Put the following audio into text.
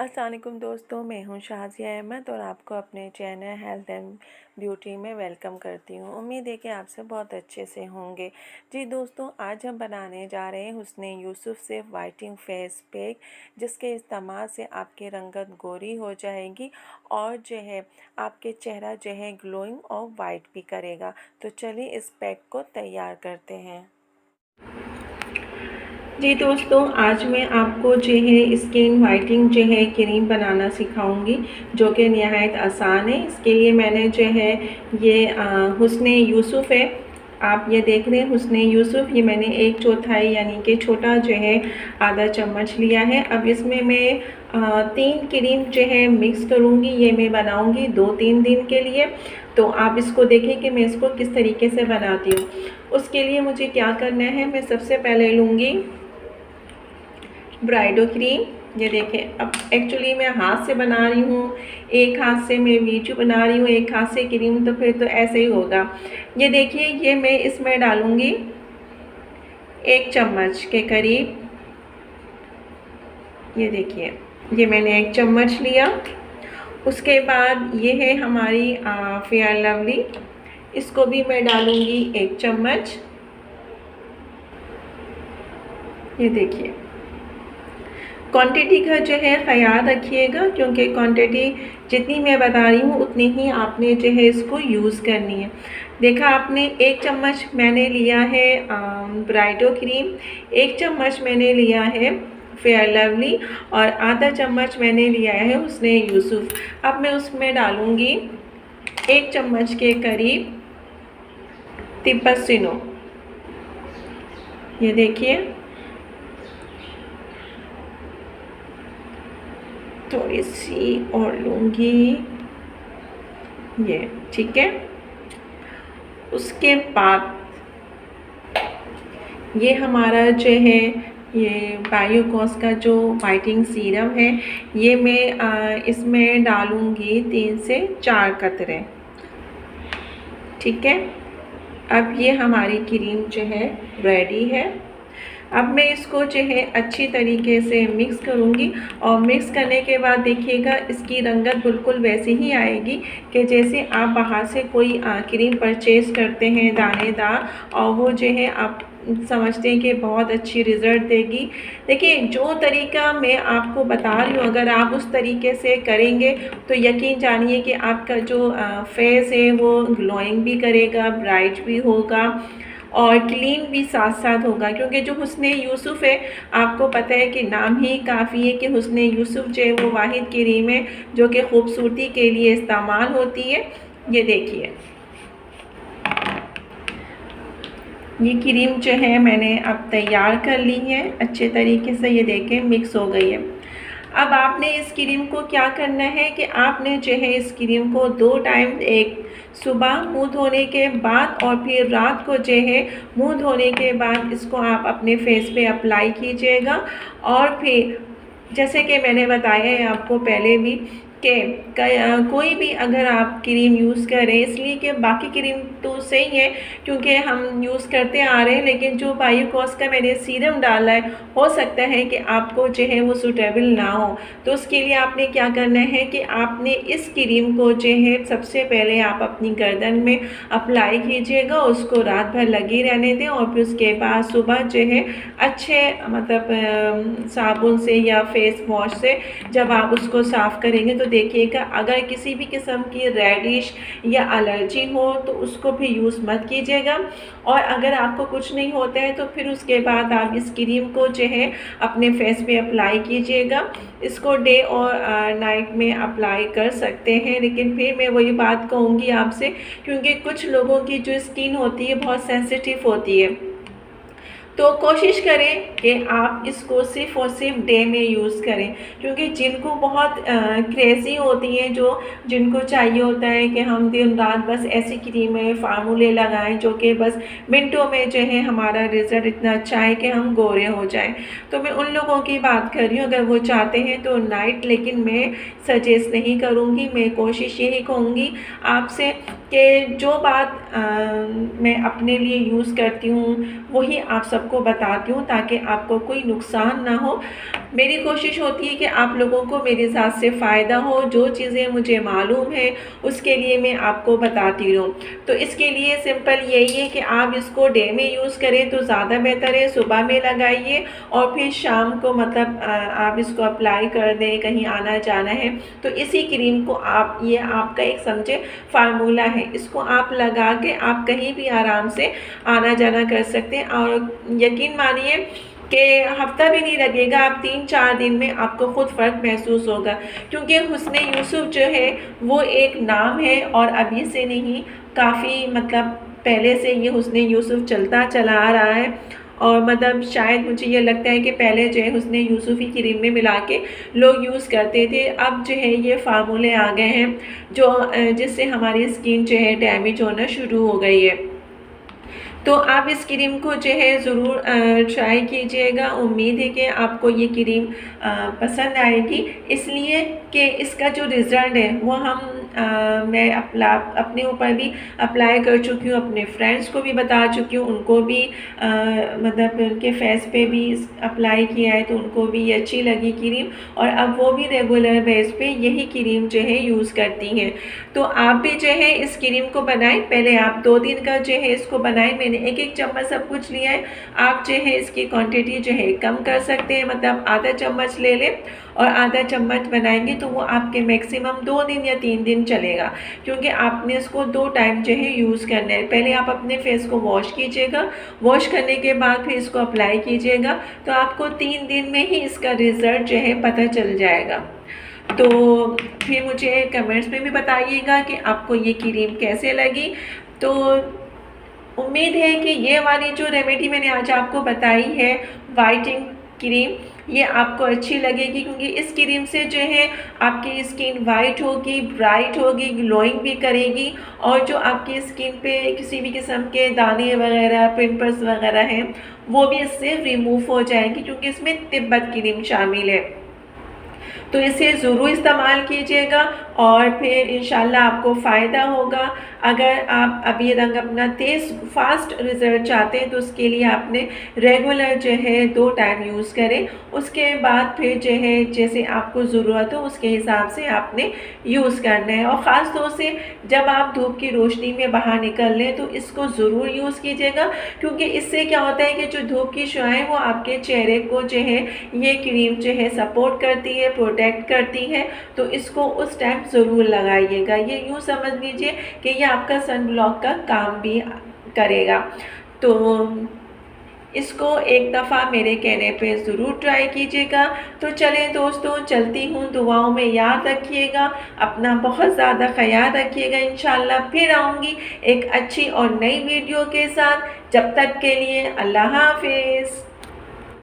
अस्सलाम वालेकुम दोस्तों, मैं हूं शाज़िया अहमद और आपको अपने चैनल हेल्थ एंड ब्यूटी में वेलकम करती हूं। उम्मीद है कि आप सब बहुत अच्छे से होंगे। जी दोस्तों, आज हम बनाने जा रहे हैं हुस्ने यूसुफ से वाइटनिंग फेस पैक, जिसके इस्तेमाल से आपकी रंगत गोरी हो जाएगी और जो है आपके चेहरा जो है ग्लोइंग और वाइट भी करेगा। तो चलिए इस पैक को तैयार करते हैं। जी दोस्तों, आज मैं आपको जो है स्किन वाइटनिंग जो है क्रीम बनाना सिखाऊंगी, जो कि नहायत आसान है। इसके लिए मैंने जो है ये हुस्ने यूसुफ है, आप ये देख रहे हैं हुस्ने यूसुफ, ये मैंने 1/4 यानी कि छोटा जो है आधा चम्मच लिया है। अब इसमें मैं 3 क्रीम जो है मिक्स करूँगी। ये मैं बनाऊँगी 2-3 दिन के लिए, तो आप इसको देखें कि मैं इसको किस तरीके से बनाती हूँ। उसके लिए मुझे क्या करना है, मैं सबसे पहले लूँगी ब्राइडो क्रीम। ये देखें, अब एक्चुअली मैं हाथ से बना रही हूँ, एक हाथ से मैं वीचू बना रही हूँ, एक हाथ से क्रीम, तो फिर तो ऐसे ही होगा। ये देखिए, ये मैं इसमें डालूँगी 1 चम्मच के करीब। ये देखिए, ये मैंने 1 चम्मच लिया। उसके बाद ये है हमारी फेयर लवली, इसको भी मैं डालूँगी 1 चम्मच। ये देखिए, क्वांटिटी का जो है ख़याल रखिएगा, क्योंकि क्वांटिटी जितनी मैं बता रही हूँ उतनी ही आपने जो है इसको यूज़ करनी है। देखा आपने, 1 चम्मच मैंने लिया है ब्राइडो क्रीम, 1 चम्मच मैंने लिया है फेयर लवली और आधा चम्मच मैंने लिया है हुस्ने यूसुफ। अब मैं उसमें डालूँगी 1 चम्मच के करीब तिब्बत-सिनो। ये देखिए, थोड़ी सी और लूँगी, ये ठीक है। उसके बाद ये हमारा जो है ये बायोकॉस का जो वाइटनिंग सीरम है, ये मैं इसमें डालूँगी 3 से 4 कतरे, ठीक है। अब ये हमारी क्रीम जो है रेडी है। अब मैं इसको जो है अच्छी तरीके से मिक्स करूँगी और मिक्स करने के बाद देखिएगा इसकी रंगत बिल्कुल वैसी ही आएगी कि जैसे आप बाहर से कोई क्रीम परचेज़ करते हैं दानेदार, और वो जो है आप समझते हैं कि बहुत अच्छी रिज़ल्ट देगी। देखिए, जो तरीका मैं आपको बता रही हूँ, अगर आप उस तरीके से करेंगे तो यकीन जानिए कि आपका जो फेस है वो ग्लोइंग भी करेगा, ब्राइट भी होगा और क्लीन भी साथ साथ होगा। क्योंकि जो हुस्ने यूसुफ है, आपको पता है कि नाम ही काफ़ी है कि हुस्ने यूसुफ जो है वो वाहिद क्रीम है जो कि खूबसूरती के लिए इस्तेमाल होती है। ये देखिए, ये क्रीम जो है मैंने अब तैयार कर ली है अच्छे तरीके से। ये देखें, मिक्स हो गई है। अब आपने इस क्रीम को क्या करना है कि आपने जो है इस क्रीम को 2 टाइम, एक सुबह मुंह धोने के बाद और फिर रात को जो है मुंह धोने के बाद इसको आप अपने फेस पे अप्लाई कीजिएगा। और फिर जैसे कि मैंने बताया है आपको पहले भी कि कोई भी अगर आप क्रीम यूज़ करें, इसलिए कि बाकी क्रीम तो सही है क्योंकि हम यूज़ करते आ रहे हैं, लेकिन जो बायोकॉस का मैंने सीरम डाला है, हो सकता है कि आपको जो है वो सूटेबल ना हो। तो उसके लिए आपने क्या करना है कि आपने इस क्रीम को जो है सबसे पहले आप अपनी गर्दन में अप्लाई कीजिएगा, उसको रात भर लगी रहने दें और फिर उसके बाद सुबह जो है अच्छे मतलब साबुन से या फेस वॉश से जब आप उसको साफ़ करेंगे तो देखिएगा, अगर किसी भी किस्म की रेडिश या एलर्जी हो तो उसको भी यूज़ मत कीजिएगा। और अगर आपको कुछ नहीं होता है तो फिर उसके बाद आप इस क्रीम को जो है अपने फेस पे अप्लाई कीजिएगा। इसको डे और नाइट में अप्लाई कर सकते हैं, लेकिन फिर मैं वही बात कहूँगी आपसे, क्योंकि कुछ लोगों की जो स्किन होती है बहुत सेंसिटिव होती है, तो कोशिश करें कि आप इसको सिर्फ़ और सिर्फ डे में यूज़ करें। क्योंकि जिनको बहुत क्रेज़ी होती हैं, जो जिनको चाहिए होता है कि हम दिन रात बस ऐसी क्रीमें फार्मूले लगाएं जो कि बस मिनटों में जो है हमारा रिज़ल्ट इतना अच्छा है कि हम गोरे हो जाएं, तो मैं उन लोगों की बात कर रही हूँ। अगर वो चाहते हैं तो नाइट, लेकिन मैं सजेस्ट नहीं करूँगी। मैं कोशिश यही कहूँगी आपसे कि जो बात मैं अपने लिए यूज़ करती हूँ वही आप सबको सबको बताती हूँ ताकि आपको कोई नुकसान ना हो। मेरी कोशिश होती है कि आप लोगों को मेरे साथ से फ़ायदा हो, जो चीज़ें मुझे मालूम है उसके लिए मैं आपको बताती रहूँ। तो इसके लिए सिंपल यही है कि आप इसको डे में यूज़ करें तो ज़्यादा बेहतर है, सुबह में लगाइए और फिर शाम को मतलब आप इसको अप्लाई कर दें, कहीं आना जाना है तो इसी क्रीम को आप, ये आपका एक समझे फार्मूला है, इसको आप लगा के आप कहीं भी आराम से आना जाना कर सकते हैं और यकीन मानिए कि हफ्ता भी नहीं लगेगा, आप 3-4 दिन में आपको खुद फ़र्क महसूस होगा। क्योंकि हुस्न यूसुफ जो है वो एक नाम है और अभी से नहीं, काफ़ी मतलब पहले से ये हुस्न यूसुफ चलता चला आ रहा है और मतलब शायद मुझे ये लगता है कि पहले जो है हुस्न यूसुफ ही क्रीम में मिला के लोग यूज़ करते थे। अब जो है ये फार्मूले आ गए हैं जो जिससे हमारी स्किन जो है डैमेज होना शुरू हो गई है। तो आप इस क्रीम को जो है ज़रूर ट्राई कीजिएगा। उम्मीद है कि आपको ये क्रीम पसंद आएगी, इसलिए कि इसका जो रिज़ल्ट है वो मैं अपने ऊपर भी अप्लाई कर चुकी हूँ, अपने फ्रेंड्स को भी बता चुकी हूँ, उनको भी मतलब उनके फेस पे भी अप्लाई किया है तो उनको भी ये अच्छी लगी क्रीम और अब वो भी रेगुलर बेस पे यही क्रीम जो है यूज़ करती हैं। तो आप भी जो है इस क्रीम को बनाएं, पहले आप 2 दिन का जो है इसको बनाएं। मैंने 1-1 चम्मच सब कुछ लिया है, आप जो है इसकी क्वांटिटी जो है कम कर सकते हैं, मतलब आधा चम्मच ले लें और आधा चम्मच बनाएंगे तो वो आपके मैक्सिमम 2 दिन या 3 दिन चलेगा। क्योंकि आपने इसको 2 टाइम जो है यूज़ करना है, पहले आप अपने फेस को वॉश कीजिएगा, वॉश करने के बाद फिर इसको अप्लाई कीजिएगा तो आपको 3 दिन में ही इसका रिज़ल्ट जो है पता चल जाएगा। तो फिर मुझे कमेंट्स में भी बताइएगा कि आपको ये क्रीम कैसे लगी। तो उम्मीद है कि ये वाली जो रेमेडी मैंने आज आपको बताई है वाइटनिंग क्रीम, ये आपको अच्छी लगेगी क्योंकि इस क्रीम से जो है आपकी स्किन वाइट होगी, ब्राइट होगी, ग्लोइंग भी करेगी और जो आपकी स्किन पे किसी भी किस्म के दाने वगैरह, पिंपल्स वगैरह हैं वो भी इससे रिमूव हो जाएंगी क्योंकि इसमें तिब्बत क्रीम शामिल है। तो इसे ज़रूर इस्तेमाल कीजिएगा और फिर इंशाल्लाह आपको फ़ायदा होगा। अगर आप अभी रंग अपना तेज़ फास्ट रिज़ल्ट चाहते हैं तो उसके लिए आपने रेगुलर जो है 2 टाइम यूज़ करें, उसके बाद फिर जो है जैसे आपको ज़रूरत हो उसके हिसाब से आपने यूज़ करना है। और ख़ास तौर से जब आप धूप की रोशनी में बाहर निकल लें तो इसको ज़रूर यूज़ कीजिएगा क्योंकि इससे क्या होता है कि जो धूप की शुआएँ वो आपके चेहरे को जो है ये क्रीम जो है सपोर्ट करती है, प्रोटेक्ट करती है, तो इसको उस टाइम ज़रूर लगाइएगा। ये यूँ समझ लीजिए कि ये आपका सन ब्लॉक का काम भी करेगा। तो इसको एक दफ़ा मेरे कहने पे ज़रूर ट्राई कीजिएगा। तो चलें दोस्तों, चलती हूँ, दुआओं में याद रखिएगा, अपना बहुत ज़्यादा ख्याल रखिएगा। इंशाल्लाह फिर आऊँगी एक अच्छी और नई वीडियो के साथ। जब तक के लिए अल्लाह हाफ़िज़।